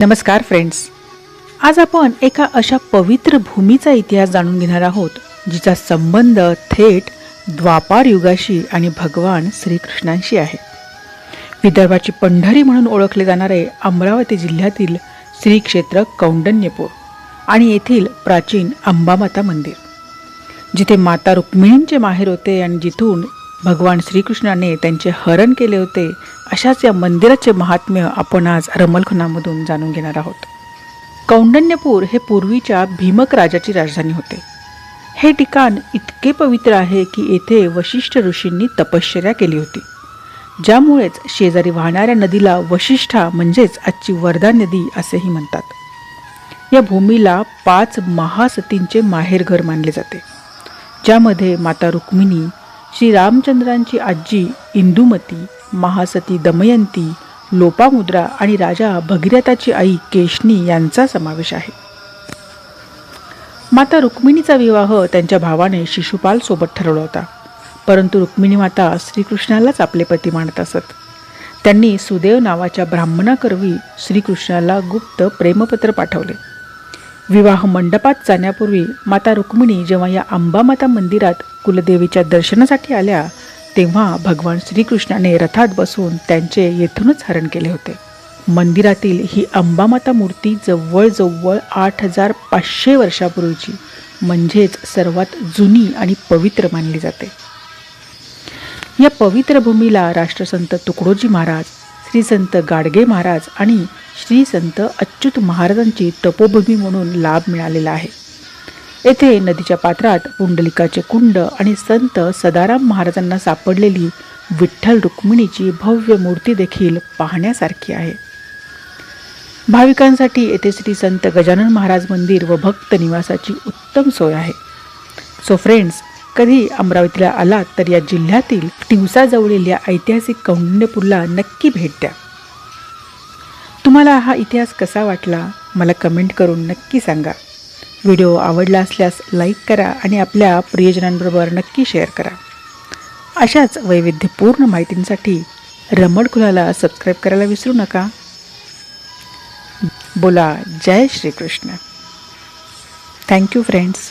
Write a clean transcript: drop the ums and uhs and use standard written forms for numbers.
नमस्कार फ्रेंड्स, आज आपण एका अशा पवित्र भूमीचा इतिहास जाणून घेणार आहोत जिचा संबंध थेट द्वापार युगाशी आणि भगवान श्रीकृष्णांशी आहे। विदर्भाची पंढरी म्हणून ओळखले जाणारे अमरावती जिल्ह्यातील श्री क्षेत्र कौंडण्यपूर आणि येथील प्राचीन अंबामाता मंदिर, जिथे माता रुक्मिणींचे माहेर होते आणि जिथून भगवान श्रीकृष्णाने त्यांचे हरण केले होते, अशाच या मंदिराचे महात्म्य आपण आज रमलखुनामधून जाणून घेणार आहोत। कौंडण्यपूर हे पूर्वीच्या भीमक राजाची राजधानी होते। हे ठिकाण इतके पवित्र आहे की येथे वशिष्ठ ऋषींनी तपश्चर्या केली होती, ज्यामुळेच शेजारी वाहणाऱ्या नदीला वशिष्ठा म्हणजेच आजची वर्धा नदी असेही म्हणतात। या भूमीला 5 महासतींचे माहेरघर मानले जाते, ज्यामध्ये माता रुक्मिणी, श्री रामचंद्रांची आजी इंदुमती, महासती दमयंती, लोपामुद्रा आणि राजा भगीरथाची आई केशनी यांचा समावेश आहे। माता रुक्मिणीचा विवाह त्यांच्या भावाने शिशुपाल सोबत ठरवला होता, परंतु रुक्मिणी माता श्रीकृष्णालाच आपले पती मानत असत। त्यांनी सुदेव नावाच्या ब्राह्मणाकरवी श्रीकृष्णाला गुप्त प्रेमपत्र पाठवले। विवाह मंडपात जाण्यापूर्वी माता रुक्मिणी जेव्हा या अंबामाता मंदिरात कुलदेवीच्या दर्शनासाठी आल्या, तेव्हा भगवान श्रीकृष्णाने रथात बसून त्यांचे येथूनच हरण केले होते। मंदिरातील ही अंबामाता मूर्ती जवळजवळ 8500 वर्षापूर्वीची, म्हणजेच सर्वात जुनी आणि पवित्र मानली जाते। या पवित्र भूमीला राष्ट्रसंत तुकडोजी महाराज, श्री संत गाडगे महाराज आणि श्री संत अच्युत महाराजांची तपोभूमी म्हणून लाभ मिळालेला आहे। येथे नदीच्या पात्रात पुंडलिकाचे कुंड आणि संत सदाराम महाराजांना सापडलेली विठ्ठल रुक्मिणीची भव्य मूर्ती देखील पाहण्यासारखी आहे। भाविकांसाठी येथे श्री संत गजानन महाराज मंदिर व भक्त निवासाची उत्तम सोय आहे। सो फ्रेंड्स, कधी अमरावतीला आलात तर या जिल्ह्यातील तिवसाजवळील या ऐतिहासिक कौंडण्यपूरला नक्की भेट द्या। तुम्हाला हा इतिहास कसा वाटला मला कमेंट करून नक्की सांगा। व्हिडिओ आवडला असल्यास लाईक करा आणि आपल्या प्रियजनांबरोबर नक्की शेअर करा। अशाच वैविध्यपूर्ण माहितींसाठी रमलखुनाला सबस्क्राईब करायला विसरू नका। बोला जय श्रीकृष्ण। Thank you friends.